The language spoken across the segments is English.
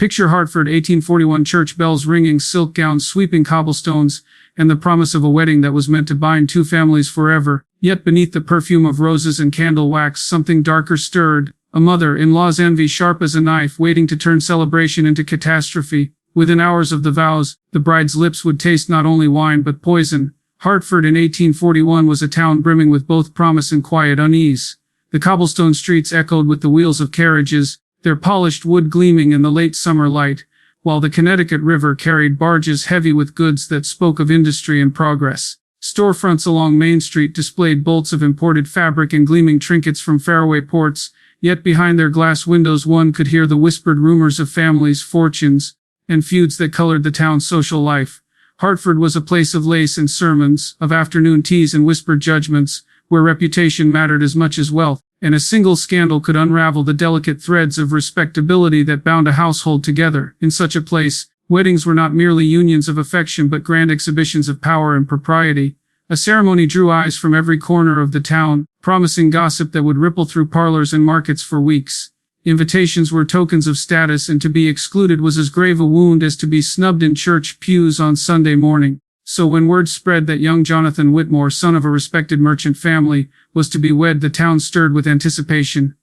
Picture Hartford 1841, church bells ringing, silk gowns sweeping cobblestones, and the promise of a wedding that was meant to bind two families forever. Yet beneath the perfume of roses and candle wax, something darker stirred. A mother-in-law's envy, sharp as a knife, waiting to turn celebration into catastrophe. Within hours of the vows, the bride's lips would taste not only wine but poison. Hartford in 1841 was a town brimming with both promise and quiet unease. The cobblestone streets echoed with the wheels of carriages, their polished wood gleaming in the late summer light, while the Connecticut River carried barges heavy with goods that spoke of industry and progress. Storefronts along Main Street displayed bolts of imported fabric and gleaming trinkets from faraway ports, yet behind their glass windows one could hear the whispered rumors of families, fortunes, and feuds that colored the town's social life. Hartford was a place of lace and sermons, of afternoon teas and whispered judgments, where reputation mattered as much as wealth, and a single scandal could unravel the delicate threads of respectability that bound a household together. In such a place, weddings were not merely unions of affection but grand exhibitions of power and propriety. A ceremony drew eyes from every corner of the town, promising gossip that would ripple through parlors and markets for weeks. Invitations were tokens of status, and to be excluded was as grave a wound as to be snubbed in church pews on Sunday morning. So when word spread that young Jonathan Whitmore, son of a respected merchant family, was to be wed, the town stirred with anticipation.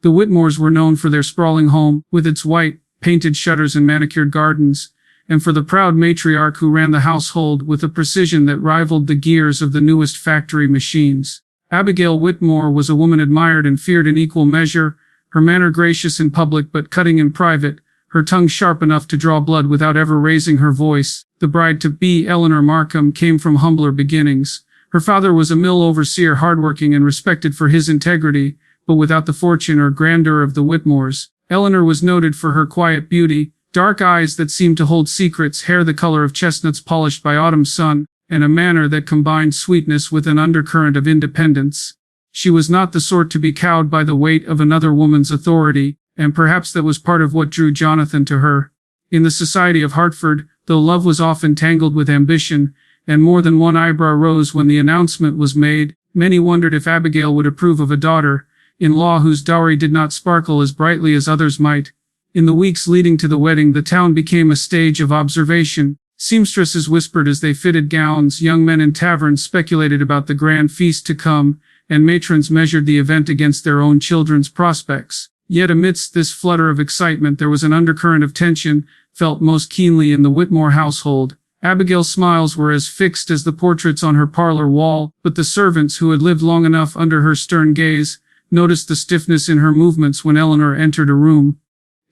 The Whitmores were known for their sprawling home, with its white, painted shutters and manicured gardens, and for the proud matriarch who ran the household with a precision that rivaled the gears of the newest factory machines. Abigail Whitmore was a woman admired and feared in equal measure, her manner gracious in public but cutting in private, her tongue sharp enough to draw blood without ever raising her voice. The bride-to-be, Eleanor Markham, came from humbler beginnings. Her father was a mill overseer, hardworking and respected for his integrity, but without the fortune or grandeur of the Whitmores. Eleanor was noted for her quiet beauty, dark eyes that seemed to hold secrets, hair the color of chestnuts polished by autumn sun, and a manner that combined sweetness with an undercurrent of independence. She was not the sort to be cowed by the weight of another woman's authority, and perhaps that was part of what drew Jonathan to her. In the society of Hartford, though love was often tangled with ambition, and more than one eyebrow rose when the announcement was made, many wondered if Abigail would approve of a daughter-in-law whose dowry did not sparkle as brightly as others might. In the weeks leading to the wedding, the town became a stage of observation. Seamstresses whispered as they fitted gowns, young men in taverns speculated about the grand feast to come, and matrons measured the event against their own children's prospects. Yet amidst this flutter of excitement there was an undercurrent of tension, felt most keenly in the Whitmore household. Abigail's smiles were as fixed as the portraits on her parlor wall, but the servants, who had lived long enough under her stern gaze, noticed the stiffness in her movements when Eleanor entered a room.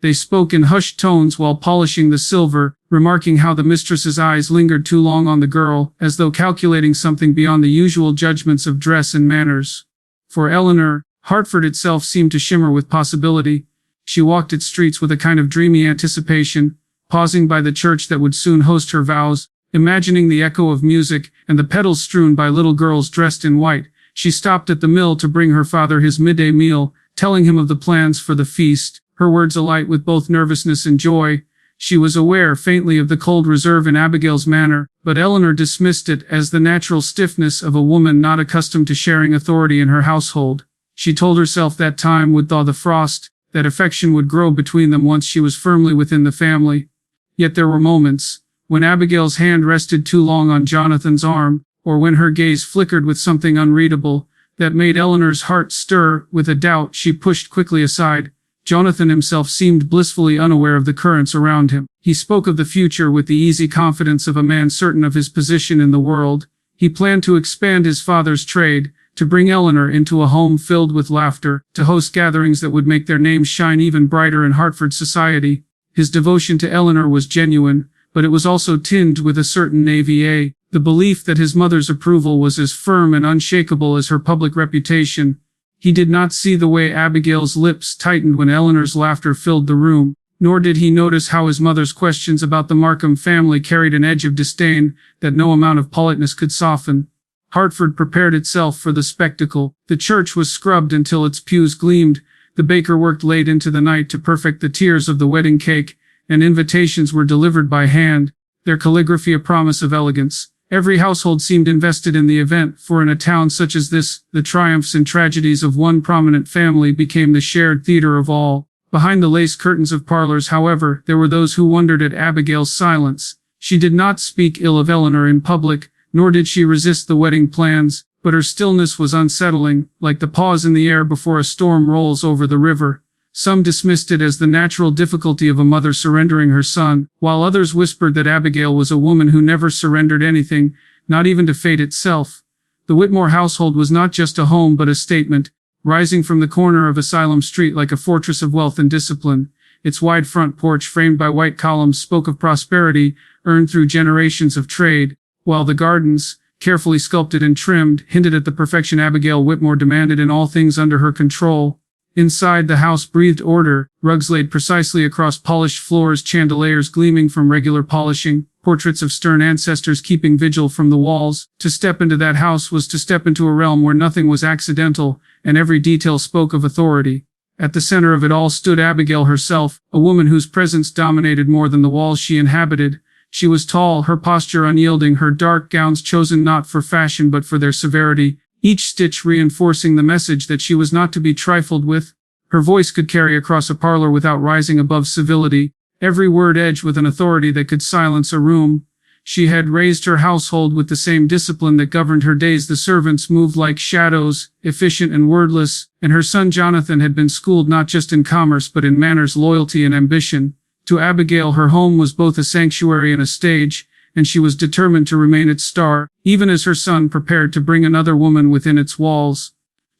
They spoke in hushed tones while polishing the silver, remarking how the mistress's eyes lingered too long on the girl, as though calculating something beyond the usual judgments of dress and manners. For Eleanor, Hartford itself seemed to shimmer with possibility. She walked its streets with a kind of dreamy anticipation, pausing by the church that would soon host her vows, imagining the echo of music and the petals strewn by little girls dressed in white. She stopped at the mill to bring her father his midday meal, telling him of the plans for the feast, her words alight with both nervousness and joy. She was aware faintly of the cold reserve in Abigail's manner, but Eleanor dismissed it as the natural stiffness of a woman not accustomed to sharing authority in her household. She told herself that time would thaw the frost, that affection would grow between them once she was firmly within the family. Yet there were moments, when Abigail's hand rested too long on Jonathan's arm, or when her gaze flickered with something unreadable, that made Eleanor's heart stir. With a doubt she pushed quickly aside. Jonathan himself seemed blissfully unaware of the currents around him. He spoke of the future with the easy confidence of a man certain of his position in the world. He planned to expand his father's trade, to bring Eleanor into a home filled with laughter, to host gatherings that would make their names shine even brighter in Hartford society. His devotion to Eleanor was genuine, but it was also tinged with a certain naivete, the belief that his mother's approval was as firm and unshakable as her public reputation. He did not see the way Abigail's lips tightened when Eleanor's laughter filled the room, nor did he notice how his mother's questions about the Markham family carried an edge of disdain that no amount of politeness could soften. Hartford prepared itself for the spectacle. The church was scrubbed until its pews gleamed, the baker worked late into the night to perfect the tiers of the wedding cake, and invitations were delivered by hand, their calligraphy a promise of elegance. Every household seemed invested in the event, for in a town such as this, the triumphs and tragedies of one prominent family became the shared theater of all. Behind the lace curtains of parlors, however, there were those who wondered at Abigail's silence. She did not speak ill of Eleanor in public, nor did she resist the wedding plans, but her stillness was unsettling, like the pause in the air before a storm rolls over the river. Some dismissed it as the natural difficulty of a mother surrendering her son, while others whispered that Abigail was a woman who never surrendered anything, not even to fate itself. The Whitmore household was not just a home but a statement, rising from the corner of Asylum Street like a fortress of wealth and discipline. Its wide front porch, framed by white columns, spoke of prosperity, earned through generations of trade, while the gardens, carefully sculpted and trimmed, hinted at the perfection Abigail Whitmore demanded in all things under her control. Inside, the house breathed order, rugs laid precisely across polished floors, chandeliers gleaming from regular polishing, portraits of stern ancestors keeping vigil from the walls. To step into that house was to step into a realm where nothing was accidental, and every detail spoke of authority. At the center of it all stood Abigail herself, a woman whose presence dominated more than the walls she inhabited. She was tall, her posture unyielding, her dark gowns chosen not for fashion but for their severity, each stitch reinforcing the message that she was not to be trifled with. Her voice could carry across a parlor without rising above civility, every word edged with an authority that could silence a room. She had raised her household with the same discipline that governed her days. The servants moved like shadows, efficient and wordless, and her son Jonathan had been schooled not just in commerce but in manners, loyalty, and ambition. To Abigail, her home was both a sanctuary and a stage, and she was determined to remain its star, even as her son prepared to bring another woman within its walls.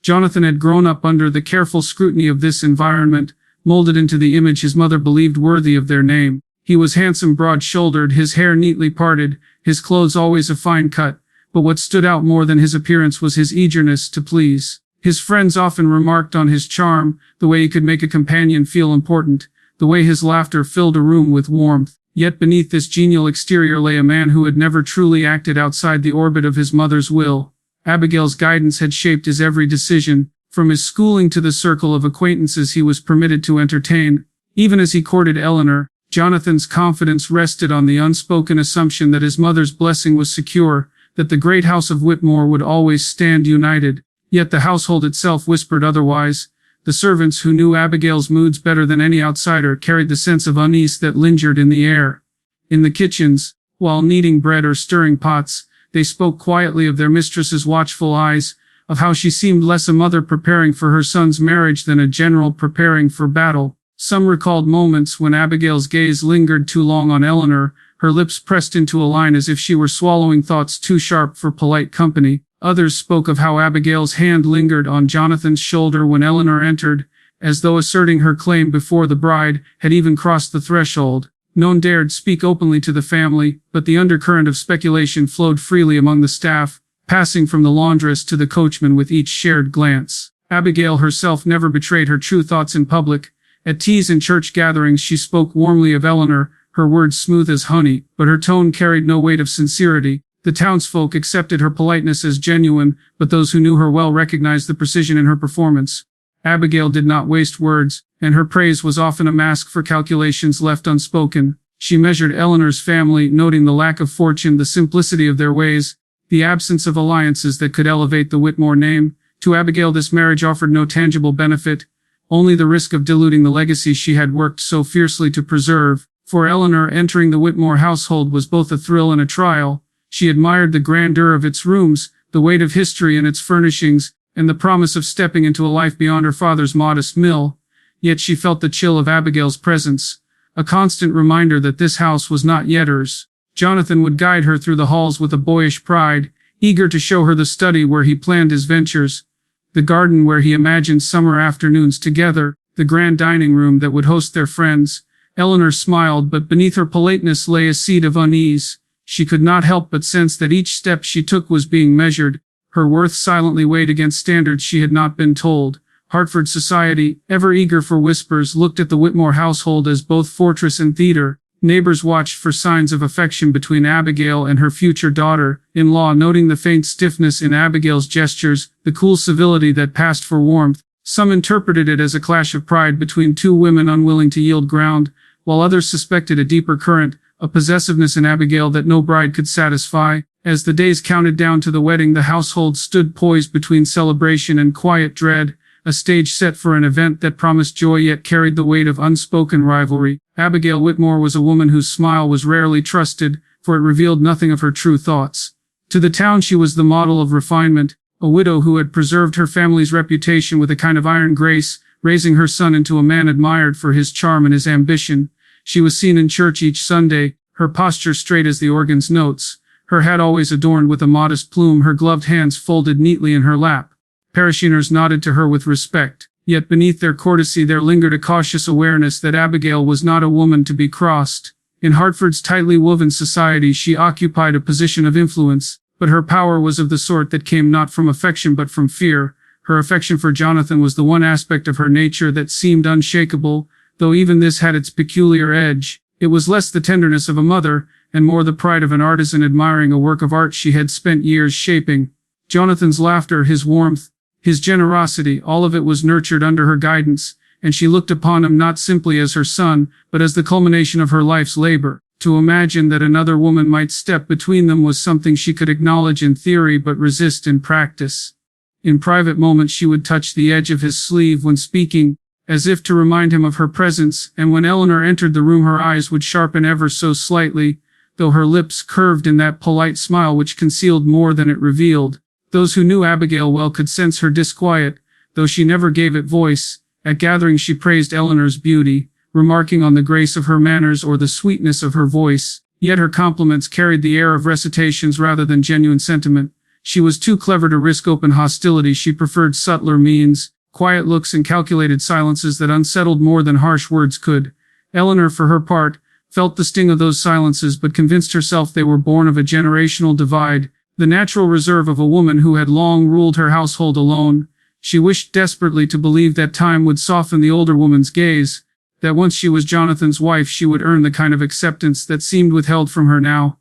Jonathan had grown up under the careful scrutiny of this environment, molded into the image his mother believed worthy of their name. He was handsome, broad-shouldered, his hair neatly parted, his clothes always a fine cut, but what stood out more than his appearance was his eagerness to please. His friends often remarked on his charm, the way he could make a companion feel important, the way his laughter filled a room with warmth. Yet beneath this genial exterior lay a man who had never truly acted outside the orbit of his mother's will. Abigail's guidance had shaped his every decision, from his schooling to the circle of acquaintances he was permitted to entertain. Even as he courted Eleanor, Jonathan's confidence rested on the unspoken assumption that his mother's blessing was secure, that the great house of Whitmore would always stand united. Yet the household itself whispered otherwise. The servants, who knew Abigail's moods better than any outsider, carried the sense of unease that lingered in the air. In the kitchens, while kneading bread or stirring pots, they spoke quietly of their mistress's watchful eyes, of how she seemed less a mother preparing for her son's marriage than a general preparing for battle. Some recalled moments when Abigail's gaze lingered too long on Eleanor, her lips pressed into a line as if she were swallowing thoughts too sharp for polite company. Others spoke of how Abigail's hand lingered on Jonathan's shoulder when Eleanor entered, as though asserting her claim before the bride had even crossed the threshold. None dared speak openly to the family, but the undercurrent of speculation flowed freely among the staff, passing from the laundress to the coachman with each shared glance. Abigail herself never betrayed her true thoughts in public. At teas and church gatherings she spoke warmly of Eleanor, her words smooth as honey, but her tone carried no weight of sincerity. The townsfolk accepted her politeness as genuine, but those who knew her well recognized the precision in her performance. Abigail did not waste words, and her praise was often a mask for calculations left unspoken. She measured Eleanor's family, noting the lack of fortune, the simplicity of their ways, the absence of alliances that could elevate the Whitmore name. To Abigail this marriage offered no tangible benefit, only the risk of diluting the legacy she had worked so fiercely to preserve. For Eleanor, entering the Whitmore household was both a thrill and a trial. She admired the grandeur of its rooms, the weight of history in its furnishings, and the promise of stepping into a life beyond her father's modest mill. Yet she felt the chill of Abigail's presence, a constant reminder that this house was not yet hers. Jonathan would guide her through the halls with a boyish pride, eager to show her the study where he planned his ventures, the garden where he imagined summer afternoons together, the grand dining room that would host their friends. Eleanor smiled, but beneath her politeness lay a seed of unease. She could not help but sense that each step she took was being measured, her worth silently weighed against standards she had not been told. Hartford society, ever eager for whispers, looked at the Whitmore household as both fortress and theater. Neighbors watched for signs of affection between Abigail and her future daughter-in-law, noting the faint stiffness in Abigail's gestures, the cool civility that passed for warmth. Some interpreted it as a clash of pride between two women unwilling to yield ground, while others suspected a deeper current, a possessiveness in Abigail that no bride could satisfy. As the days counted down to the wedding, the household stood poised between celebration and quiet dread. a stage set for an event that promised joy yet carried the weight of unspoken rivalry. Abigail Whitmore was a woman whose smile was rarely trusted, for it revealed nothing of her true thoughts. To the town she was the model of refinement, a widow who had preserved her family's reputation with a kind of iron grace, raising her son into a man admired for his charm and his ambition. She was seen in church each Sunday, her posture straight as the organ's notes, her hat always adorned with a modest plume, her gloved hands folded neatly in her lap. Parishioners nodded to her with respect, yet beneath their courtesy there lingered a cautious awareness that Abigail was not a woman to be crossed. In Hartford's tightly woven society she occupied a position of influence, but her power was of the sort that came not from affection but from fear. Her affection for Jonathan was the one aspect of her nature that seemed unshakable, though even this had its peculiar edge. It was less the tenderness of a mother, and more the pride of an artisan admiring a work of art she had spent years shaping. Jonathan's laughter, his warmth, his generosity, all of it was nurtured under her guidance, and she looked upon him not simply as her son, but as the culmination of her life's labor. To imagine that another woman might step between them was something she could acknowledge in theory but resist in practice. In private moments she would touch the edge of his sleeve when speaking, as if to remind him of her presence, and when Eleanor entered the room her eyes would sharpen ever so slightly, though her lips curved in that polite smile which concealed more than it revealed. Those who knew Abigail well could sense her disquiet, though she never gave it voice. At gatherings she praised Eleanor's beauty, remarking on the grace of her manners or the sweetness of her voice, yet her compliments carried the air of recitations rather than genuine sentiment. She was too clever to risk open hostility. She preferred subtler means, quiet looks and calculated silences that unsettled more than harsh words could. Eleanor, for her part, felt the sting of those silences but convinced herself they were born of a generational divide, the natural reserve of a woman who had long ruled her household alone. She wished desperately to believe that time would soften the older woman's gaze, that once she was Jonathan's wife she would earn the kind of acceptance that seemed withheld from her now.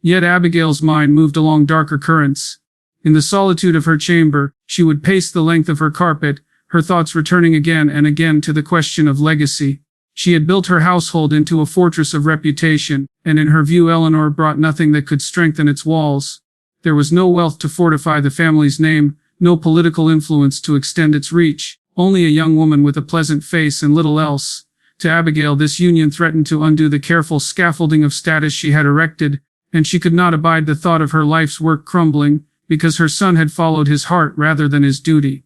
Yet Abigail's mind moved along darker currents. In the solitude of her chamber, she would pace the length of her carpet, her thoughts returning again and again to the question of legacy. She had built her household into a fortress of reputation, and in her view Eleanor brought nothing that could strengthen its walls. There was no wealth to fortify the family's name, no political influence to extend its reach, only a young woman with a pleasant face and little else. To Abigail this union threatened to undo the careful scaffolding of status she had erected, and she could not abide the thought of her life's work crumbling, because her son had followed his heart rather than his duty.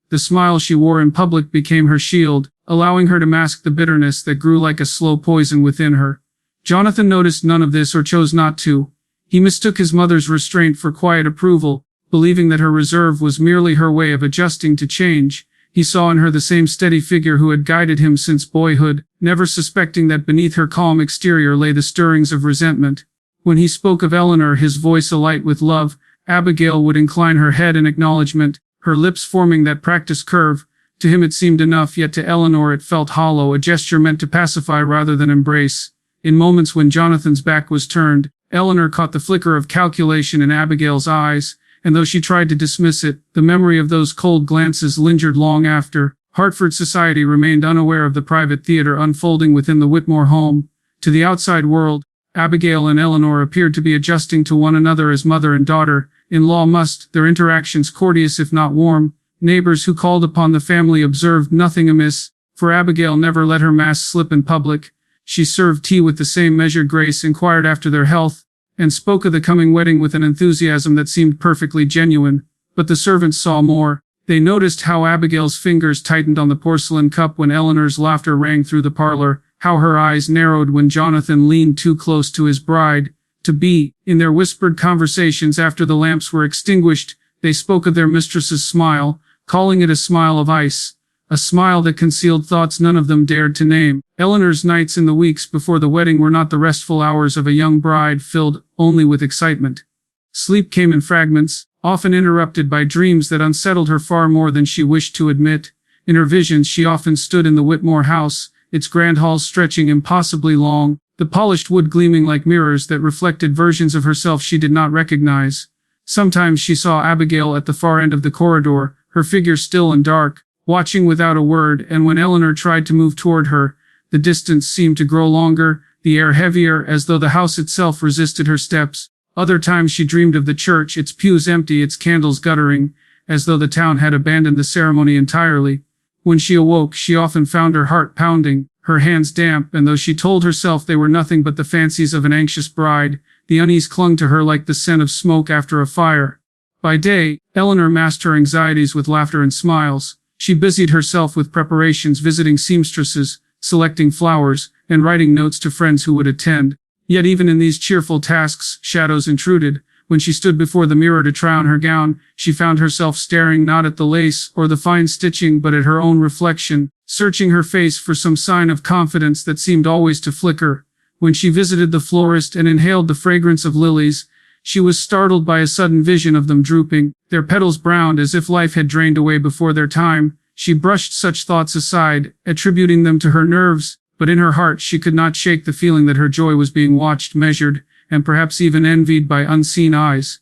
The smile she wore in public became her shield, allowing her to mask the bitterness that grew like a slow poison within her. Jonathan noticed none of this or chose not to. He mistook his mother's restraint for quiet approval, believing that her reserve was merely her way of adjusting to change. He saw in her the same steady figure who had guided him since boyhood, never suspecting that beneath her calm exterior lay the stirrings of resentment. When he spoke of Eleanor, his voice alight with love, Abigail would incline her head in acknowledgement, her lips forming that practiced curve. To him it seemed enough, yet to Eleanor it felt hollow, a gesture meant to pacify rather than embrace. In moments when Jonathan's back was turned, Eleanor caught the flicker of calculation in Abigail's eyes, and though she tried to dismiss it, the memory of those cold glances lingered long after. Hartford society remained unaware of the private theater unfolding within the Whitmore home. To the outside world, Abigail and Eleanor appeared to be adjusting to one another as mother and daughter-in-law must, their interactions courteous if not warm. Neighbors who called upon the family observed nothing amiss, for Abigail never let her mask slip in public. She served tea with the same measured grace, inquired after their health, and spoke of the coming wedding with an enthusiasm that seemed perfectly genuine. But the servants saw more. They noticed how Abigail's fingers tightened on the porcelain cup when Eleanor's laughter rang through the parlor, how her eyes narrowed when Jonathan leaned too close to his bride-to-be. In their whispered conversations after the lamps were extinguished, they spoke of their mistress's smile, calling it a smile of ice, a smile that concealed thoughts none of them dared to name. Eleanor's nights in the weeks before the wedding were not the restful hours of a young bride filled only with excitement. Sleep came in fragments, often interrupted by dreams that unsettled her far more than she wished to admit. In her visions she often stood in the Whitmore house, its grand halls stretching impossibly long, the polished wood gleaming like mirrors that reflected versions of herself she did not recognize. Sometimes she saw Abigail at the far end of the corridor, her figure still and dark, watching without a word, and when Eleanor tried to move toward her, the distance seemed to grow longer, the air heavier, as though the house itself resisted her steps. Other times she dreamed of the church, its pews empty, its candles guttering, as though the town had abandoned the ceremony entirely. When she awoke, she often found her heart pounding, her hands damp, and though she told herself they were nothing but the fancies of an anxious bride, the unease clung to her like the scent of smoke after a fire. By day, Eleanor masked her anxieties with laughter and smiles. She busied herself with preparations, visiting seamstresses, selecting flowers, and writing notes to friends who would attend. Yet even in these cheerful tasks, shadows intruded. When she stood before the mirror to try on her gown, she found herself staring not at the lace or the fine stitching but at her own reflection, searching her face for some sign of confidence that seemed always to flicker. When she visited the florist and inhaled the fragrance of lilies, she was startled by a sudden vision of them drooping, their petals browned as if life had drained away before their time. She brushed such thoughts aside, attributing them to her nerves, but in her heart she could not shake the feeling that her joy was being watched, measured, and perhaps even envied by unseen eyes.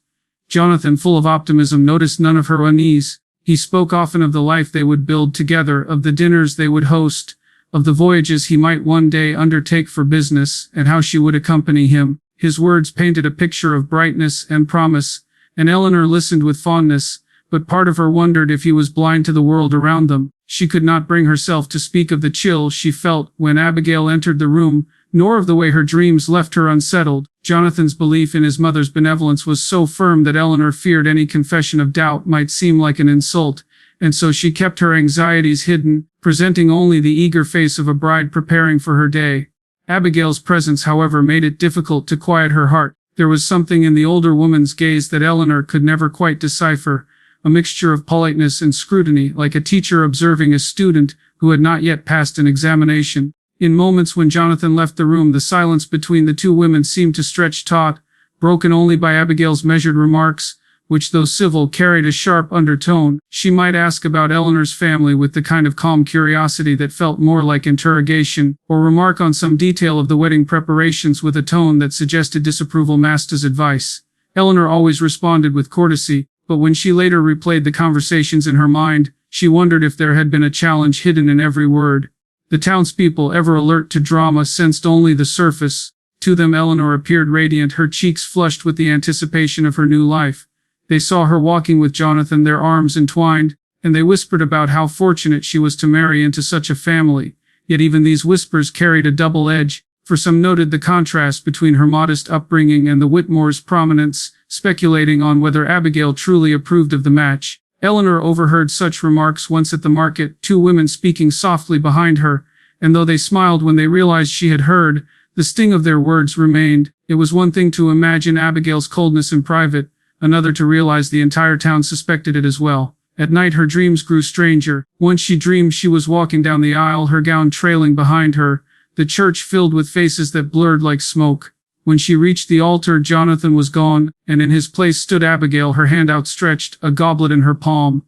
Jonathan, full of optimism, noticed none of her unease. He spoke often of the life they would build together, of the dinners they would host, of the voyages he might one day undertake for business, and how she would accompany him. His words painted a picture of brightness and promise, and Eleanor listened with fondness, but part of her wondered if he was blind to the world around them. She could not bring herself to speak of the chill she felt when Abigail entered the room, nor of the way her dreams left her unsettled. Jonathan's belief in his mother's benevolence was so firm that Eleanor feared any confession of doubt might seem like an insult, and so she kept her anxieties hidden, presenting only the eager face of a bride preparing for her day. Abigail's presence, however, made it difficult to quiet her heart. There was something in the older woman's gaze that Eleanor could never quite decipher, a mixture of politeness and scrutiny, like a teacher observing a student who had not yet passed an examination. In moments when Jonathan left the room, the silence between the two women seemed to stretch taut, broken only by Abigail's measured remarks, which, though civil, carried a sharp undertone. She might ask about Eleanor's family with the kind of calm curiosity that felt more like interrogation, or remark on some detail of the wedding preparations with a tone that suggested disapproval masked as advice. Eleanor always responded with courtesy, but when she later replayed the conversations in her mind, she wondered if there had been a challenge hidden in every word. The townspeople, ever alert to drama, sensed only the surface. To them Eleanor appeared radiant, her cheeks flushed with the anticipation of her new life. They saw her walking with Jonathan, their arms entwined, and they whispered about how fortunate she was to marry into such a family. Yet even these whispers carried a double edge, for some noted the contrast between her modest upbringing and the Whitmores' prominence, speculating on whether Abigail truly approved of the match. Eleanor overheard such remarks once at the market, two women speaking softly behind her, and though they smiled when they realized she had heard, the sting of their words remained. It was one thing to imagine Abigail's coldness in private, another to realize the entire town suspected it as well. At night her dreams grew stranger. Once she dreamed she was walking down the aisle, her gown trailing behind her, the church filled with faces that blurred like smoke. When she reached the altar, Jonathan was gone, and in his place stood Abigail, her hand outstretched, a goblet in her palm.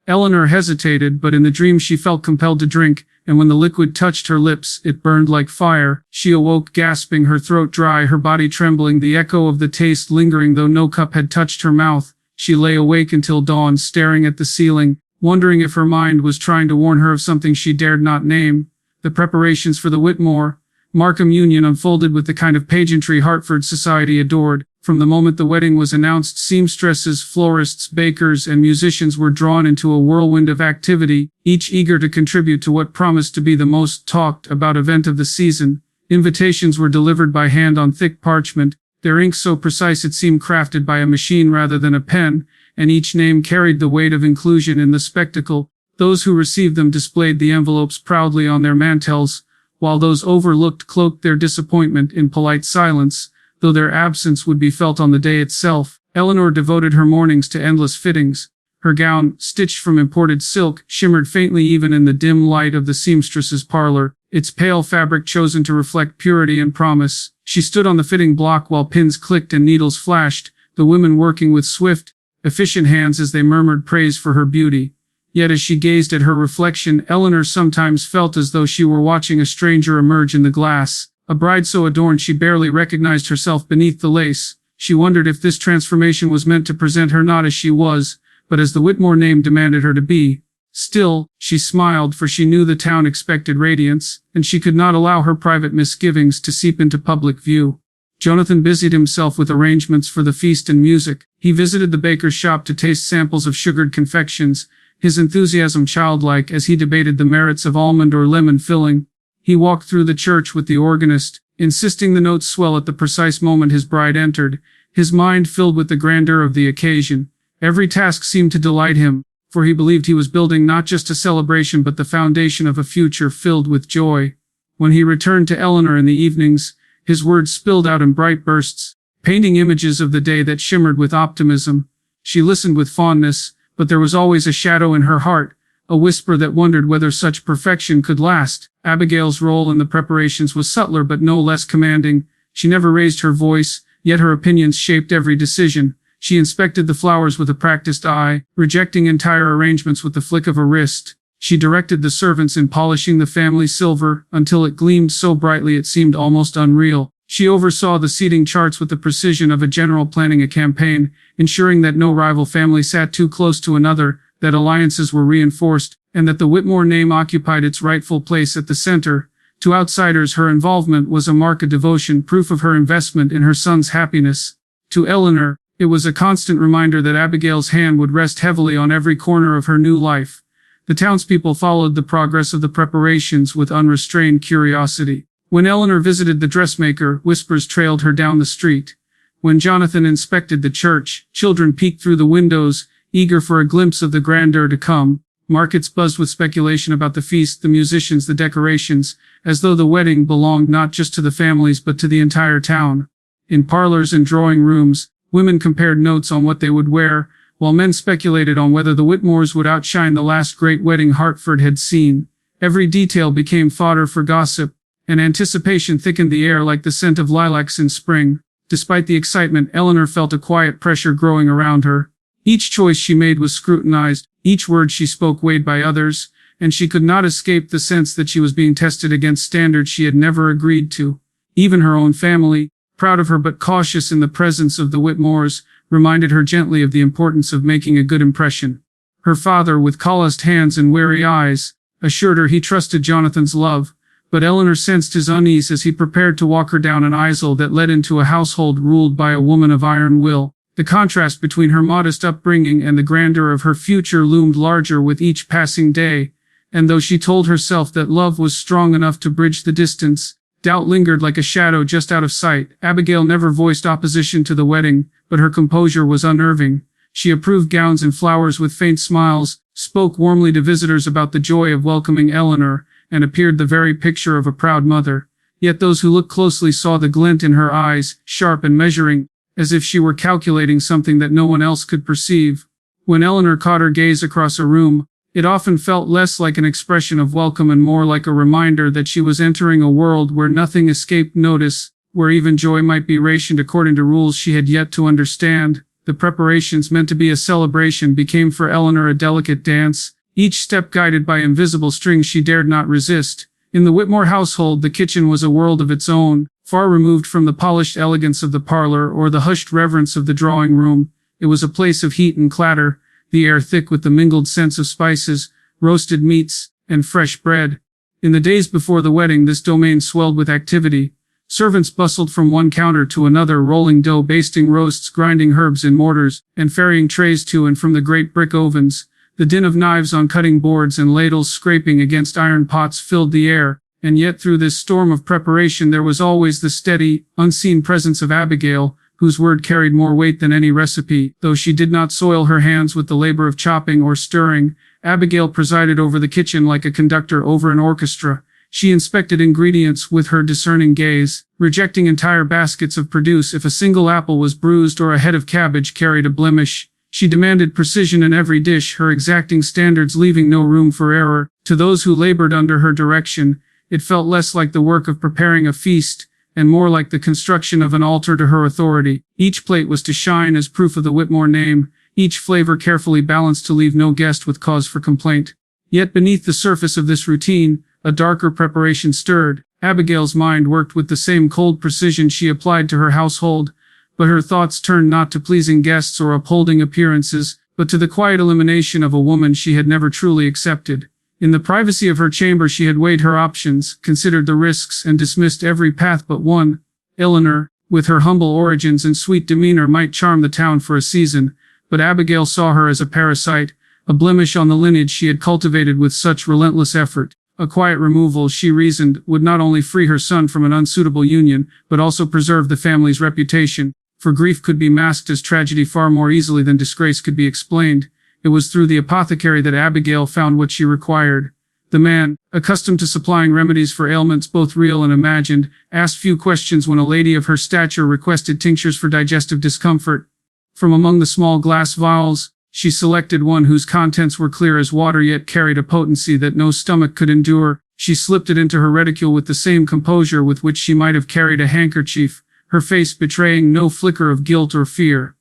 Eleanor hesitated, but in the dream she felt compelled to drink, and when the liquid touched her lips, it burned like fire. She awoke gasping, her throat dry, her body trembling, the echo of the taste lingering though no cup had touched her mouth. She lay awake until dawn, staring at the ceiling, wondering if her mind was trying to warn her of something she dared not name. The preparations for the Whitmore Markham union unfolded with the kind of pageantry Hartford society adored. From the moment the wedding was announced, seamstresses, florists, bakers, and musicians were drawn into a whirlwind of activity, each eager to contribute to what promised to be the most talked about event of the season. Invitations were delivered by hand on thick parchment, their ink so precise it seemed crafted by a machine rather than a pen, and each name carried the weight of inclusion in the spectacle. Those who received them displayed the envelopes proudly on their mantels, while those overlooked cloaked their disappointment in polite silence, though their absence would be felt on the day itself. Eleanor devoted her mornings to endless fittings. Her gown, stitched from imported silk, shimmered faintly even in the dim light of the seamstress's parlor, its pale fabric chosen to reflect purity and promise. She stood on the fitting block while pins clicked and needles flashed, the women working with swift, efficient hands as they murmured praise for her beauty. Yet as she gazed at her reflection, Eleanor sometimes felt as though she were watching a stranger emerge in the glass, a bride so adorned she barely recognized herself beneath the lace. She wondered if this transformation was meant to present her not as she was, but as the Whitmore name demanded her to be. Still, she smiled, for she knew the town expected radiance, and she could not allow her private misgivings to seep into public view. Jonathan busied himself with arrangements for the feast and music. He visited the baker's shop to taste samples of sugared confections, his enthusiasm childlike as he debated the merits of almond or lemon filling. He walked through the church with the organist, insisting the notes swell at the precise moment his bride entered, his mind filled with the grandeur of the occasion. Every task seemed to delight him, for he believed he was building not just a celebration but the foundation of a future filled with joy. When he returned to Eleanor in the evenings, his words spilled out in bright bursts, painting images of the day that shimmered with optimism. She listened with fondness, but there was always a shadow in her heart, a whisper that wondered whether such perfection could last. Abigail's role in the preparations was subtler but no less commanding. She never raised her voice, yet her opinions shaped every decision. She inspected the flowers with a practiced eye, rejecting entire arrangements with the flick of a wrist. She directed the servants in polishing the family silver until it gleamed so brightly it seemed almost unreal. She oversaw the seating charts with the precision of a general planning a campaign, ensuring that no rival family sat too close to another, that alliances were reinforced, and that the Whitmore name occupied its rightful place at the center. To outsiders, her involvement was a mark of devotion, proof of her investment in her son's happiness. To Eleanor, it was a constant reminder that Abigail's hand would rest heavily on every corner of her new life. The townspeople followed the progress of the preparations with unrestrained curiosity. When Eleanor visited the dressmaker, whispers trailed her down the street. When Jonathan inspected the church, children peeked through the windows, eager for a glimpse of the grandeur to come. Markets buzzed with speculation about the feast, the musicians, the decorations, as though the wedding belonged not just to the families but to the entire town. In parlors and drawing rooms, women compared notes on what they would wear, while men speculated on whether the Whitmores would outshine the last great wedding Hartford had seen. Every detail became fodder for gossip, and anticipation thickened the air like the scent of lilacs in spring. Despite the excitement, Eleanor felt a quiet pressure growing around her. Each choice she made was scrutinized, each word she spoke weighed by others, and she could not escape the sense that she was being tested against standards she had never agreed to. Even her own family, proud of her but cautious in the presence of the Whitmores, reminded her gently of the importance of making a good impression. Her father, with calloused hands and wary eyes, assured her he trusted Jonathan's love, but Eleanor sensed his unease as he prepared to walk her down an aisle that led into a household ruled by a woman of iron will. The contrast between her modest upbringing and the grandeur of her future loomed larger with each passing day, and though she told herself that love was strong enough to bridge the distance, doubt lingered like a shadow just out of sight. Abigail never voiced opposition to the wedding, but her composure was unnerving. She approved gowns and flowers with faint smiles, spoke warmly to visitors about the joy of welcoming Eleanor, and appeared the very picture of a proud mother. Yet those who looked closely saw the glint in her eyes, sharp and measuring, as if she were calculating something that no one else could perceive. When Eleanor caught her gaze across a room, it often felt less like an expression of welcome and more like a reminder that she was entering a world where nothing escaped notice, where even joy might be rationed according to rules she had yet to understand. The preparations meant to be a celebration became for Eleanor a delicate dance, each step guided by invisible strings she dared not resist. In the Whitmore household, the kitchen was a world of its own, far removed from the polished elegance of the parlor or the hushed reverence of the drawing room. It was a place of heat and clatter, the air thick with the mingled scents of spices, roasted meats, and fresh bread. In the days before the wedding, this domain swelled with activity. Servants bustled from one counter to another, rolling dough, basting roasts, grinding herbs in mortars, and ferrying trays to and from the great brick ovens. The din of knives on cutting boards and ladles scraping against iron pots filled the air, and yet through this storm of preparation there was always the steady, unseen presence of Abigail, whose word carried more weight than any recipe. Though she did not soil her hands with the labor of chopping or stirring, Abigail presided over the kitchen like a conductor over an orchestra. She inspected ingredients with her discerning gaze, rejecting entire baskets of produce if a single apple was bruised or a head of cabbage carried a blemish. She demanded precision in every dish, her exacting standards leaving no room for error. To those who labored under her direction, it felt less like the work of preparing a feast, and more like the construction of an altar to her authority. Each plate was to shine as proof of the Whitmore name, each flavor carefully balanced to leave no guest with cause for complaint. Yet beneath the surface of this routine, a darker preparation stirred. Abigail's mind worked with the same cold precision she applied to her household, but her thoughts turned not to pleasing guests or upholding appearances, but to the quiet elimination of a woman she had never truly accepted. In the privacy of her chamber she had weighed her options, considered the risks, and dismissed every path but one. Eleanor, with her humble origins and sweet demeanor, might charm the town for a season, but Abigail saw her as a parasite, a blemish on the lineage she had cultivated with such relentless effort. A quiet removal, she reasoned, would not only free her son from an unsuitable union, but also preserve the family's reputation, for grief could be masked as tragedy far more easily than disgrace could be explained. It was through the apothecary that Abigail found what she required. The man, accustomed to supplying remedies for ailments both real and imagined, asked few questions when a lady of her stature requested tinctures for digestive discomfort. From among the small glass vials, she selected one whose contents were clear as water yet carried a potency that no stomach could endure. She slipped it into her reticule with the same composure with which she might have carried a handkerchief, her face betraying no flicker of guilt or fear.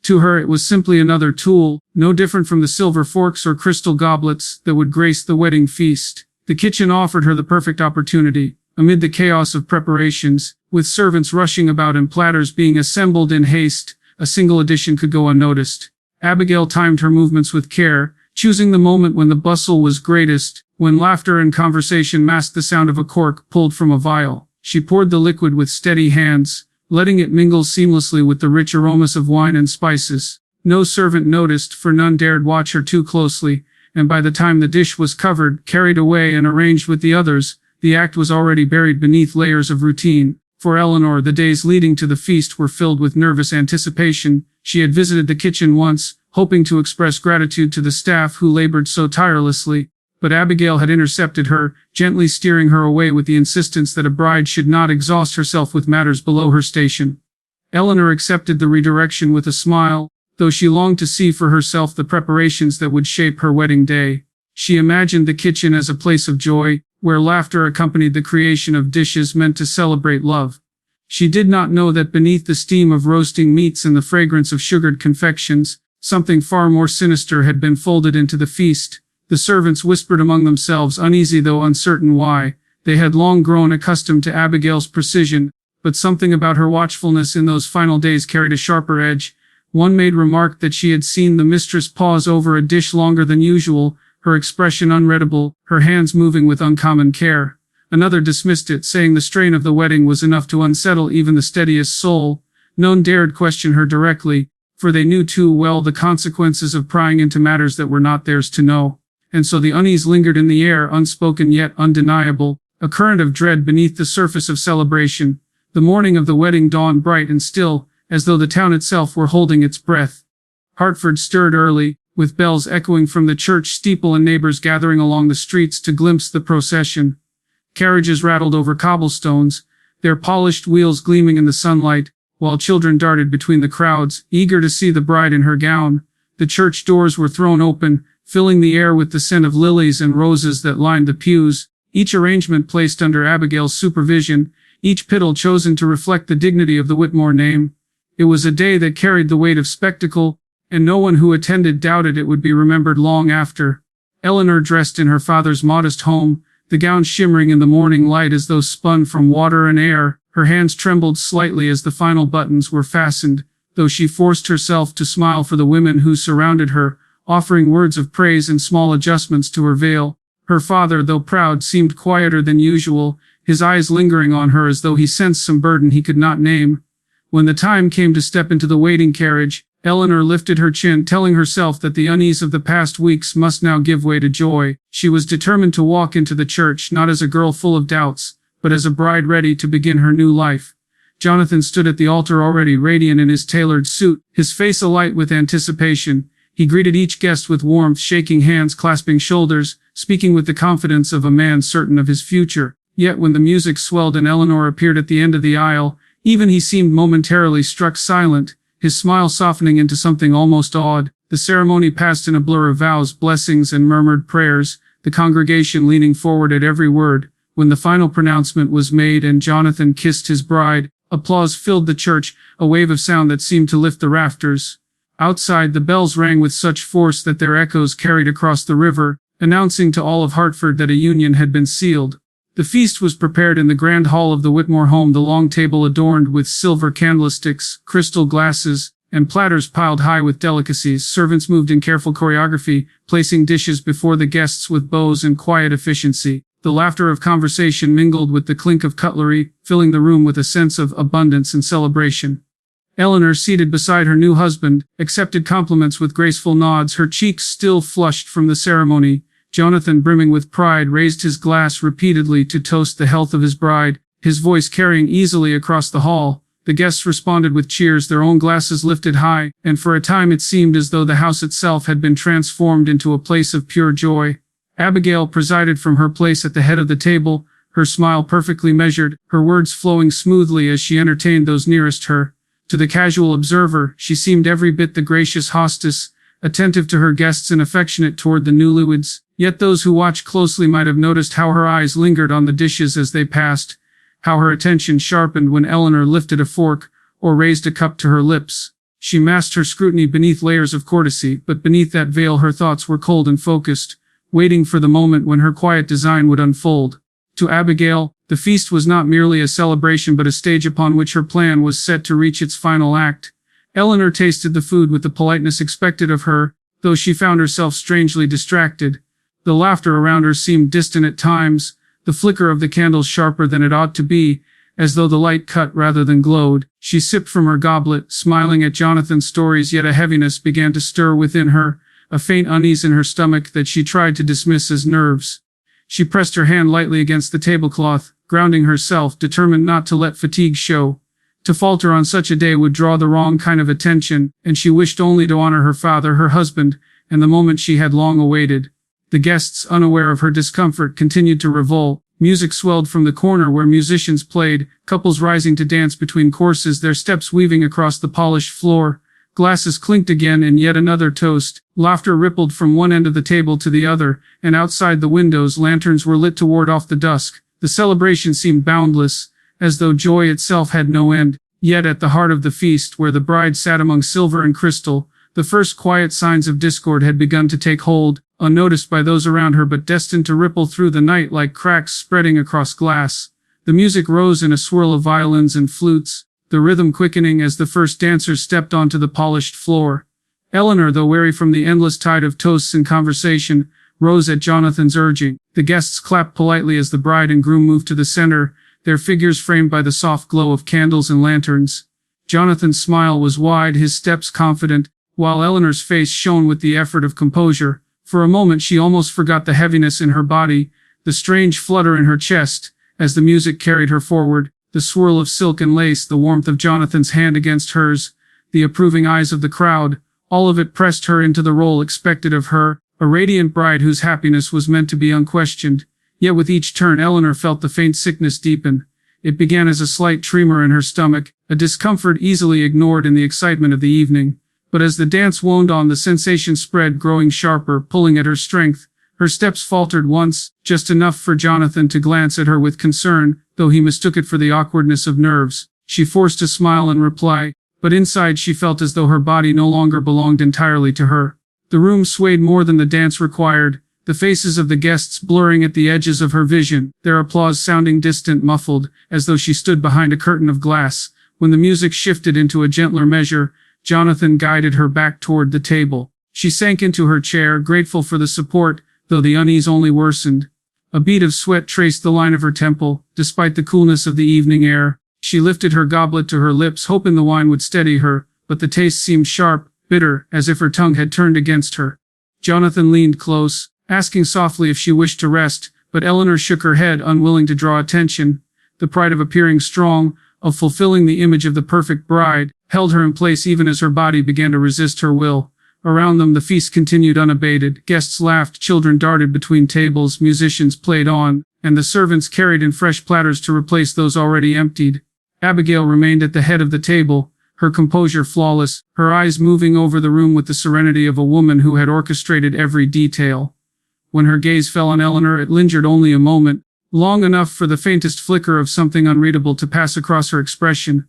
To her it was simply another tool, no different from the silver forks or crystal goblets that would grace the wedding feast. The kitchen offered her the perfect opportunity. Amid the chaos of preparations, with servants rushing about and platters being assembled in haste, a single addition could go unnoticed. Abigail timed her movements with care, choosing the moment when the bustle was greatest, when laughter and conversation masked the sound of a cork pulled from a vial. She poured the liquid with steady hands, letting it mingle seamlessly with the rich aromas of wine and spices. No servant noticed, for none dared watch her too closely, and by the time the dish was covered, carried away and arranged with the others, the act was already buried beneath layers of routine. For Eleanor, the days leading to the feast were filled with nervous anticipation. She had visited the kitchen once, hoping to express gratitude to the staff who labored so tirelessly, but Abigail had intercepted her, gently steering her away with the insistence that a bride should not exhaust herself with matters below her station. Eleanor accepted the redirection with a smile, though she longed to see for herself the preparations that would shape her wedding day. She imagined the kitchen as a place of joy, where laughter accompanied the creation of dishes meant to celebrate love. She did not know that beneath the steam of roasting meats and the fragrance of sugared confections, something far more sinister had been folded into the feast. The servants whispered among themselves, uneasy though uncertain why. They had long grown accustomed to Abigail's precision, but something about her watchfulness in those final days carried a sharper edge. One maid remarked that she had seen the mistress pause over a dish longer than usual, her expression unreadable, her hands moving with uncommon care. Another dismissed it, saying the strain of the wedding was enough to unsettle even the steadiest soul. None dared question her directly, for they knew too well the consequences of prying into matters that were not theirs to know. And so the unease lingered in the air, unspoken yet undeniable, a current of dread beneath the surface of celebration. The morning of the wedding dawned bright and still, as though the town itself were holding its breath. Hartford stirred early, with bells echoing from the church steeple and neighbors gathering along the streets to glimpse the procession. Carriages rattled over cobblestones, their polished wheels gleaming in the sunlight, while children darted between the crowds, eager to see the bride in her gown. The church doors were thrown open, filling the air with the scent of lilies and roses that lined the pews, each arrangement placed under Abigail's supervision, each petal chosen to reflect the dignity of the Whitmore name. It was a day that carried the weight of spectacle, and no one who attended doubted it would be remembered long after. Eleanor dressed in her father's modest home, the gown shimmering in the morning light as though spun from water and air. Her hands trembled slightly as the final buttons were fastened, though she forced herself to smile for the women who surrounded her, offering words of praise and small adjustments to her veil. Her father, though proud, seemed quieter than usual, his eyes lingering on her as though he sensed some burden he could not name. When the time came to step into the waiting carriage, Eleanor lifted her chin, telling herself that the unease of the past weeks must now give way to joy. She was determined to walk into the church not as a girl full of doubts, but as a bride ready to begin her new life. Jonathan stood at the altar already radiant in his tailored suit, his face alight with anticipation. He greeted each guest with warmth, shaking hands, clasping shoulders, speaking with the confidence of a man certain of his future. Yet when the music swelled and Eleanor appeared at the end of the aisle, even he seemed momentarily struck silent, his smile softening into something almost awed. The ceremony passed in a blur of vows, blessings, and murmured prayers, the congregation leaning forward at every word. When the final pronouncement was made and Jonathan kissed his bride, applause filled the church, a wave of sound that seemed to lift the rafters. Outside, the bells rang with such force that their echoes carried across the river, announcing to all of Hartford that a union had been sealed. The feast was prepared in the grand hall of the Whitmore home, the long table adorned with silver candlesticks, crystal glasses, and platters piled high with delicacies. Servants moved in careful choreography, placing dishes before the guests with bows and quiet efficiency. The laughter of conversation mingled with the clink of cutlery, filling the room with a sense of abundance and celebration. Eleanor, seated beside her new husband, accepted compliments with graceful nods, her cheeks still flushed from the ceremony. Jonathan, brimming with pride, raised his glass repeatedly to toast the health of his bride, his voice carrying easily across the hall. The guests responded with cheers, their own glasses lifted high, and for a time it seemed as though the house itself had been transformed into a place of pure joy. Abigail presided from her place at the head of the table, her smile perfectly measured, her words flowing smoothly as she entertained those nearest her. To the casual observer, she seemed every bit the gracious hostess, attentive to her guests and affectionate toward the newlyweds. Yet those who watched closely might have noticed how her eyes lingered on the dishes as they passed, how her attention sharpened when Eleanor lifted a fork or raised a cup to her lips. She masked her scrutiny beneath layers of courtesy, but beneath that veil her thoughts were cold and focused, waiting for the moment when her quiet design would unfold. To Abigail, the feast was not merely a celebration but a stage upon which her plan was set to reach its final act. Eleanor tasted the food with the politeness expected of her, though she found herself strangely distracted. The laughter around her seemed distant at times, the flicker of the candles sharper than it ought to be, as though the light cut rather than glowed. She sipped from her goblet, smiling at Jonathan's stories, yet a heaviness began to stir within her, a faint unease in her stomach that she tried to dismiss as nerves. She pressed her hand lightly against the tablecloth, grounding herself, determined not to let fatigue show. To falter on such a day would draw the wrong kind of attention, and she wished only to honor her father, her husband, and the moment she had long awaited. The guests, unaware of her discomfort, continued to revel. Music swelled from the corner where musicians played, couples rising to dance between courses, their steps weaving across the polished floor. Glasses clinked again in yet another toast. Laughter rippled from one end of the table to the other, and outside the windows lanterns were lit to ward off the dusk. The celebration seemed boundless, as though joy itself had no end. Yet at the heart of the feast, where the bride sat among silver and crystal, the first quiet signs of discord had begun to take hold, unnoticed by those around her but destined to ripple through the night like cracks spreading across glass. The music rose in a swirl of violins and flutes, the rhythm quickening as the first dancers stepped onto the polished floor. Eleanor, though wary from the endless tide of toasts and conversation, rose at Jonathan's urging. The guests clapped politely as the bride and groom moved to the center, their figures framed by the soft glow of candles and lanterns. Jonathan's smile was wide, his steps confident, while Eleanor's face shone with the effort of composure. For a moment she almost forgot the heaviness in her body, the strange flutter in her chest, as the music carried her forward. The swirl of silk and lace, the warmth of Jonathan's hand against hers, the approving eyes of the crowd, all of it pressed her into the role expected of her, a radiant bride whose happiness was meant to be unquestioned. Yet with each turn Eleanor felt the faint sickness deepen. It began as a slight tremor in her stomach, a discomfort easily ignored in the excitement of the evening. But as the dance wound on, the sensation spread, growing sharper, pulling at her strength. Her steps faltered once, just enough for Jonathan to glance at her with concern, though he mistook it for the awkwardness of nerves. She forced a smile in reply, but inside she felt as though her body no longer belonged entirely to her. The room swayed more than the dance required, the faces of the guests blurring at the edges of her vision, their applause sounding distant, muffled, as though she stood behind a curtain of glass. When the music shifted into a gentler measure, Jonathan guided her back toward the table. She sank into her chair, grateful for the support, though the unease only worsened. A bead of sweat traced the line of her temple, despite the coolness of the evening air. She lifted her goblet to her lips, hoping the wine would steady her, but the taste seemed sharp, bitter, as if her tongue had turned against her. Jonathan leaned close, asking softly if she wished to rest, but Eleanor shook her head, unwilling to draw attention. The pride of appearing strong, of fulfilling the image of the perfect bride, held her in place even as her body began to resist her will. Around them the feast continued unabated. Guests laughed, children darted between tables, musicians played on, and the servants carried in fresh platters to replace those already emptied. Abigail remained at the head of the table, her composure flawless, her eyes moving over the room with the serenity of a woman who had orchestrated every detail. When her gaze fell on Eleanor, it lingered only a moment, long enough for the faintest flicker of something unreadable to pass across her expression.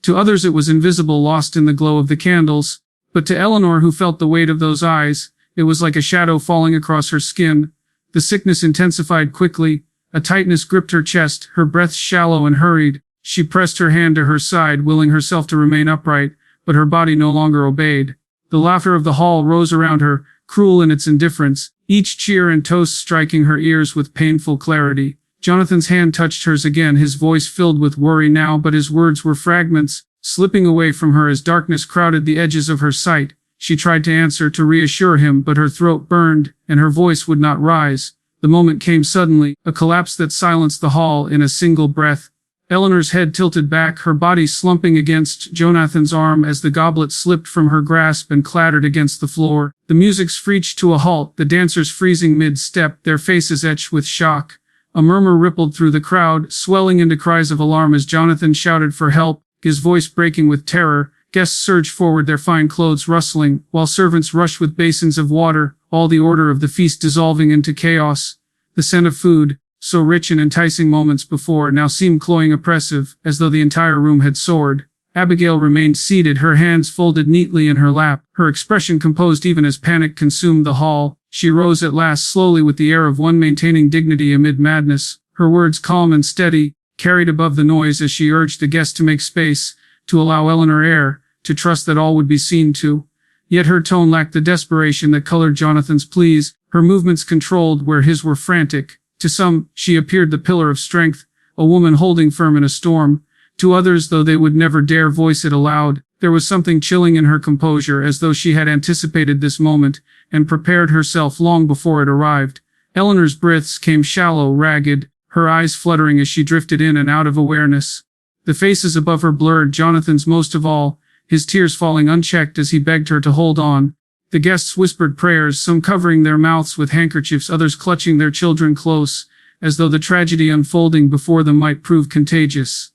To others it was invisible, lost in the glow of the candles. But to Eleanor, who felt the weight of those eyes, it was like a shadow falling across her skin. The sickness intensified quickly, a tightness gripped her chest, her breath shallow and hurried. She pressed her hand to her side, willing herself to remain upright, but her body no longer obeyed. The laughter of the hall rose around her, cruel in its indifference, each cheer and toast striking her ears with painful clarity. Jonathan's hand touched hers again, his voice filled with worry now, but his words were fragments, slipping away from her as darkness crowded the edges of her sight. She tried to answer, to reassure him, but her throat burned, and her voice would not rise. The moment came suddenly, a collapse that silenced the hall in a single breath. Eleanor's head tilted back, her body slumping against Jonathan's arm as the goblet slipped from her grasp and clattered against the floor. The music screeched to a halt, the dancers freezing mid-step, their faces etched with shock. A murmur rippled through the crowd, swelling into cries of alarm as Jonathan shouted for help, his voice breaking with terror. Guests surged forward, their fine clothes rustling, while servants rushed with basins of water, all the order of the feast dissolving into chaos. The scent of food, so rich and enticing moments before, now seemed cloying, oppressive, as though the entire room had soared. Abigail remained seated, her hands folded neatly in her lap, her expression composed even as panic consumed the hall. She rose at last slowly with the air of one maintaining dignity amid madness, her words calm and steady, carried above the noise as she urged the guests to make space, to allow Eleanor air, to trust that all would be seen to. Yet her tone lacked the desperation that colored Jonathan's pleas, her movements controlled where his were frantic. To some, she appeared the pillar of strength, a woman holding firm in a storm. To others, though they would never dare voice it aloud, there was something chilling in her composure, as though she had anticipated this moment, and prepared herself long before it arrived. Eleanor's breaths came shallow, ragged, her eyes fluttering as she drifted in and out of awareness. The faces above her blurred, Jonathan's most of all, his tears falling unchecked as he begged her to hold on. The guests whispered prayers, some covering their mouths with handkerchiefs, others clutching their children close, as though the tragedy unfolding before them might prove contagious.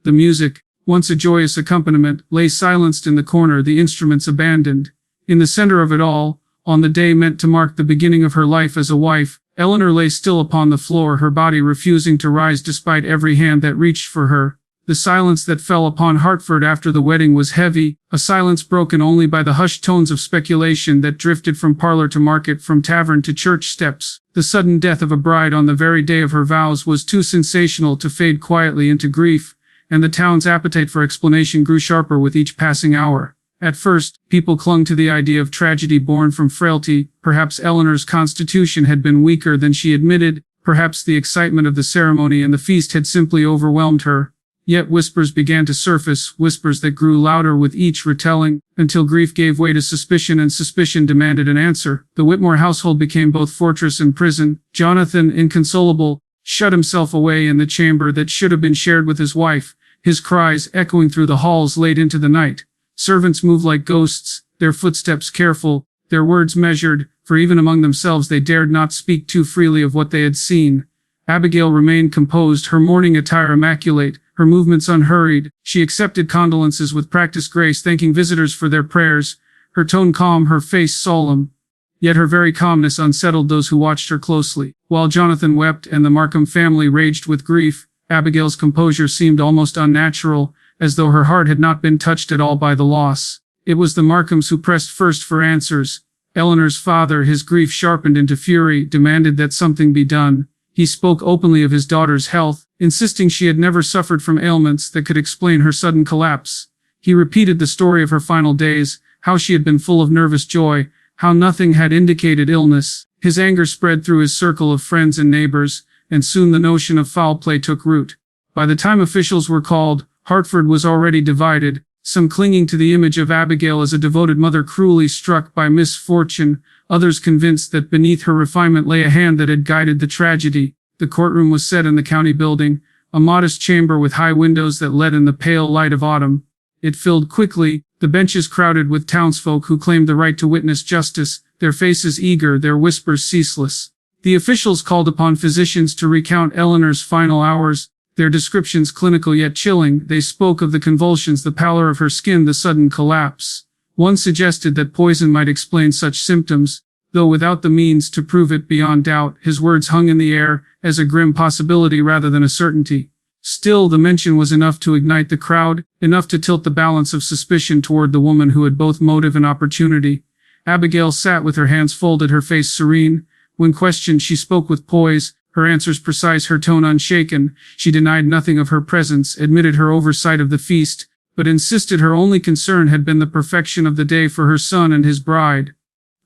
The music, once a joyous accompaniment, lay silenced in the corner, the instruments abandoned. In the center of it all, on the day meant to mark the beginning of her life as a wife, Eleanor lay still upon the floor, her body refusing to rise despite every hand that reached for her. The silence that fell upon Hartford after the wedding was heavy, a silence broken only by the hushed tones of speculation that drifted from parlor to market, from tavern to church steps. The sudden death of a bride on the very day of her vows was too sensational to fade quietly into grief, and the town's appetite for explanation grew sharper with each passing hour. At first, people clung to the idea of tragedy born from frailty. Perhaps Eleanor's constitution had been weaker than she admitted, perhaps the excitement of the ceremony and the feast had simply overwhelmed her. Yet whispers began to surface, whispers that grew louder with each retelling, until grief gave way to suspicion and suspicion demanded an answer. The Whitmore household became both fortress and prison. Jonathan, inconsolable, shut himself away in the chamber that should have been shared with his wife, his cries echoing through the halls late into the night. Servants moved like ghosts, their footsteps careful, their words measured, for even among themselves they dared not speak too freely of what they had seen. Abigail remained composed, her mourning attire immaculate, her movements unhurried. She accepted condolences with practiced grace, thanking visitors for their prayers, her tone calm, her face solemn. Yet her very calmness unsettled those who watched her closely. While Jonathan wept and the Markham family raged with grief, Abigail's composure seemed almost unnatural, as though her heart had not been touched at all by the loss. It was the Markhams who pressed first for answers. Eleanor's father, his grief sharpened into fury, demanded that something be done. He spoke openly of his daughter's health, insisting she had never suffered from ailments that could explain her sudden collapse. He repeated the story of her final days, how she had been full of nervous joy, how nothing had indicated illness. His anger spread through his circle of friends and neighbors, and soon the notion of foul play took root. By the time officials were called, Hartford was already divided, some clinging to the image of Abigail as a devoted mother cruelly struck by misfortune, others convinced that beneath her refinement lay a hand that had guided the tragedy. The courtroom was set in the county building, a modest chamber with high windows that let in the pale light of autumn. It filled quickly, the benches crowded with townsfolk who claimed the right to witness justice, their faces eager, their whispers ceaseless. The officials called upon physicians to recount Eleanor's final hours, their descriptions clinical yet chilling. They spoke of the convulsions, the pallor of her skin, the sudden collapse. One suggested that poison might explain such symptoms, though without the means to prove it beyond doubt. His words hung in the air, as a grim possibility rather than a certainty. Still, the mention was enough to ignite the crowd, enough to tilt the balance of suspicion toward the woman who had both motive and opportunity. Abigail sat with her hands folded, her face serene. When questioned, she spoke with poise, her answers precise, her tone unshaken. She denied nothing of her presence, admitted her oversight of the feast, but insisted her only concern had been the perfection of the day for her son and his bride.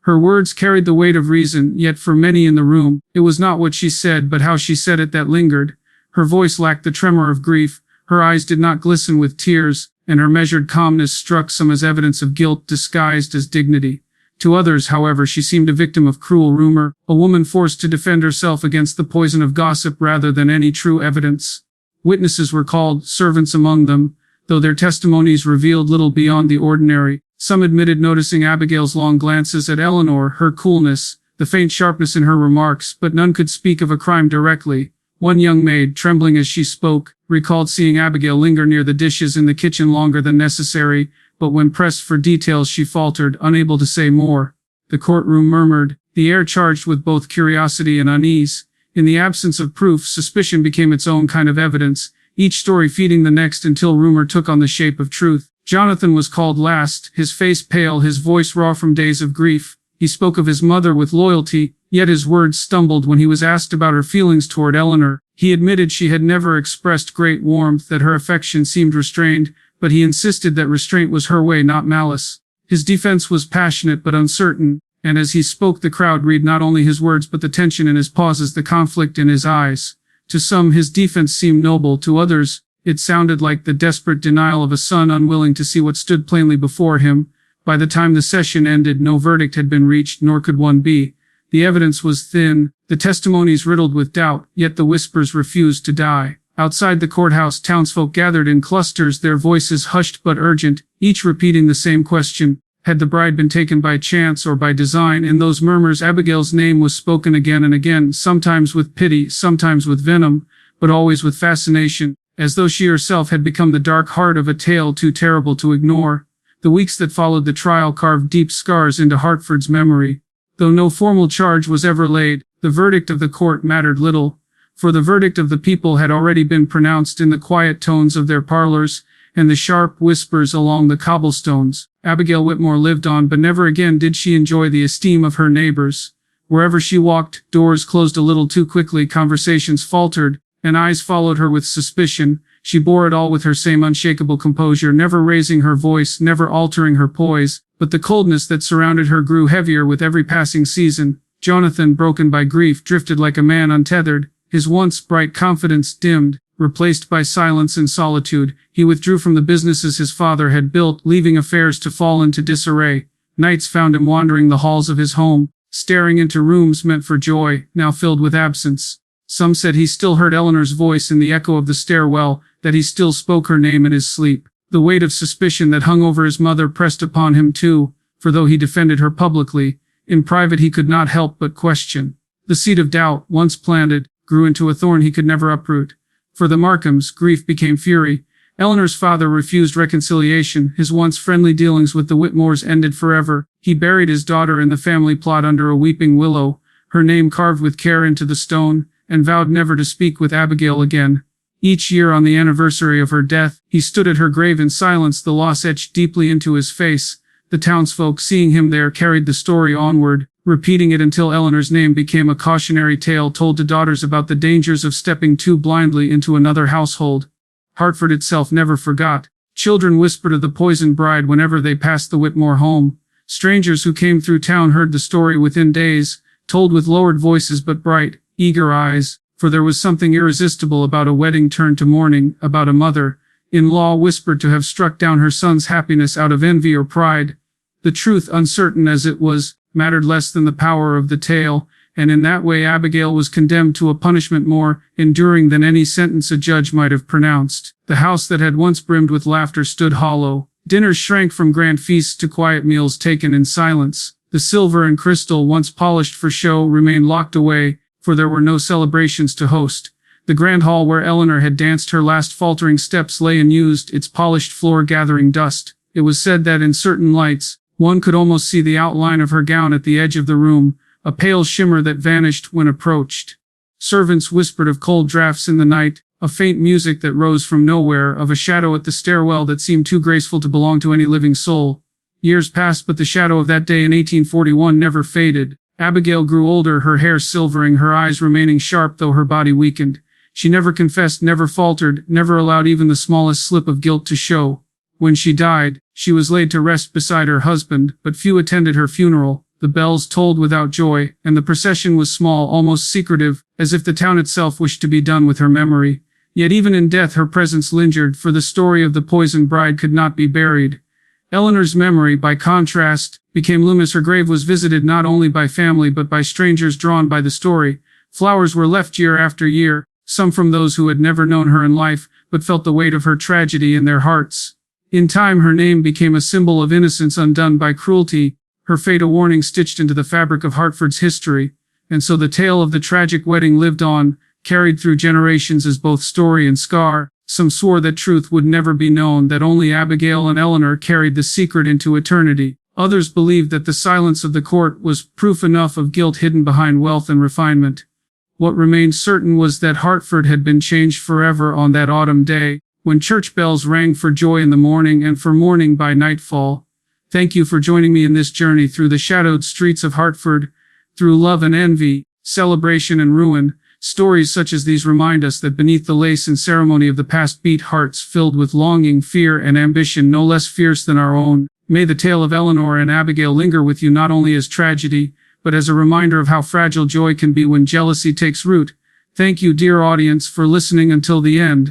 Her words carried the weight of reason, yet for many in the room, it was not what she said but how she said it that lingered. Her voice lacked the tremor of grief, her eyes did not glisten with tears, and her measured calmness struck some as evidence of guilt disguised as dignity. To others, however, she seemed a victim of cruel rumor, a woman forced to defend herself against the poison of gossip rather than any true evidence. Witnesses were called, servants among them, though their testimonies revealed little beyond the ordinary. Some admitted noticing Abigail's long glances at Eleanor, her coolness, the faint sharpness in her remarks, but none could speak of a crime directly. One young maid, trembling as she spoke, recalled seeing Abigail linger near the dishes in the kitchen longer than necessary, but when pressed for details she faltered, unable to say more. The courtroom murmured, the air charged with both curiosity and unease. In the absence of proof, suspicion became its own kind of evidence, each story feeding the next until rumor took on the shape of truth. Jonathan was called last, his face pale, his voice raw from days of grief. He spoke of his mother with loyalty, yet his words stumbled when he was asked about her feelings toward Eleanor. He admitted she had never expressed great warmth, that her affection seemed restrained, but he insisted that restraint was her way, not malice. His defense was passionate but uncertain, and as he spoke the crowd read not only his words but the tension in his pauses, the conflict in his eyes. To some his defense seemed noble, to others it sounded like the desperate denial of a son unwilling to see what stood plainly before him. By the time the session ended, no verdict had been reached, nor could one be. The evidence was thin, the testimonies riddled with doubt, yet the whispers refused to die. Outside the courthouse, townsfolk gathered in clusters, their voices hushed but urgent, each repeating the same question. Had the bride been taken by chance or by design? In those murmurs, Abigail's name was spoken again and again, sometimes with pity, sometimes with venom, but always with fascination, as though she herself had become the dark heart of a tale too terrible to ignore. The weeks that followed the trial carved deep scars into Hartford's memory. Though no formal charge was ever laid, the verdict of the court mattered little, for the verdict of the people had already been pronounced in the quiet tones of their parlors and the sharp whispers along the cobblestones. Abigail Whitmore lived on, but never again did she enjoy the esteem of her neighbors. Wherever she walked, doors closed a little too quickly, conversations faltered, and eyes followed her with suspicion. She bore it all with her same unshakable composure, never raising her voice, never altering her poise, but the coldness that surrounded her grew heavier with every passing season. Jonathan, broken by grief, drifted like a man untethered, his once bright confidence dimmed, replaced by silence and solitude. He withdrew from the businesses his father had built, leaving affairs to fall into disarray. Nights found him wandering the halls of his home, staring into rooms meant for joy, now filled with absence. Some said he still heard Eleanor's voice in the echo of the stairwell, that he still spoke her name in his sleep. The weight of suspicion that hung over his mother pressed upon him too, for though he defended her publicly, in private he could not help but question. The seed of doubt, once planted, grew into a thorn he could never uproot. For the Markhams, grief became fury. Eleanor's father refused reconciliation. His once friendly dealings with the Whitmores ended forever. He buried his daughter in the family plot under a weeping willow, her name carved with care into the stone, and vowed never to speak with Abigail again. Each year on the anniversary of her death, he stood at her grave in silence, the loss etched deeply into his face. The townsfolk, seeing him there, carried the story onward, repeating it until Eleanor's name became a cautionary tale told to daughters about the dangers of stepping too blindly into another household. Hartford itself never forgot. Children whispered of the poisoned bride whenever they passed the Whitmore home. Strangers who came through town heard the story within days, told with lowered voices but bright, eager eyes, for there was something irresistible about a wedding turned to mourning, about a mother-in-law whispered to have struck down her son's happiness out of envy or pride. The truth, uncertain as it was, mattered less than the power of the tale, and in that way Abigail was condemned to a punishment more enduring than any sentence a judge might have pronounced. The house that had once brimmed with laughter stood hollow. Dinners shrank from grand feasts to quiet meals taken in silence. The silver and crystal, once polished for show, remained locked away, for there were no celebrations to host. The grand hall where Eleanor had danced her last faltering steps lay unused, its polished floor gathering dust. It was said that in certain lights, one could almost see the outline of her gown at the edge of the room, a pale shimmer that vanished when approached. Servants whispered of cold draughts in the night, of faint music that rose from nowhere, of a shadow at the stairwell that seemed too graceful to belong to any living soul. Years passed, but the shadow of that day in 1841 never faded. Abigail grew older, her hair silvering, her eyes remaining sharp though her body weakened. She never confessed, never faltered, never allowed even the smallest slip of guilt to show. When she died, she was laid to rest beside her husband, but few attended her funeral. The bells tolled without joy, and the procession was small, almost secretive, as if the town itself wished to be done with her memory. Yet even in death her presence lingered, for the story of the poisoned bride could not be buried. Eleanor's memory, by contrast, became luminous. Her grave was visited not only by family but by strangers drawn by the story. Flowers were left year after year, some from those who had never known her in life, but felt the weight of her tragedy in their hearts. In time her name became a symbol of innocence undone by cruelty, her fate a warning stitched into the fabric of Hartford's history. And so the tale of the tragic wedding lived on, carried through generations as both story and scar. Some swore that truth would never be known, that only Abigail and Eleanor carried the secret into eternity. Others believed that the silence of the court was proof enough of guilt hidden behind wealth and refinement. What remained certain was that Hartford had been changed forever on that autumn day, when church bells rang for joy in the morning and for mourning by nightfall. Thank you for joining me in this journey through the shadowed streets of Hartford, through love and envy, celebration and ruin. Stories such as these remind us that beneath the lace and ceremony of the past beat hearts filled with longing, fear, and ambition no less fierce than our own. May the tale of Eleanor and Abigail linger with you not only as tragedy, but as a reminder of how fragile joy can be when jealousy takes root. Thank you, dear audience, for listening until the end.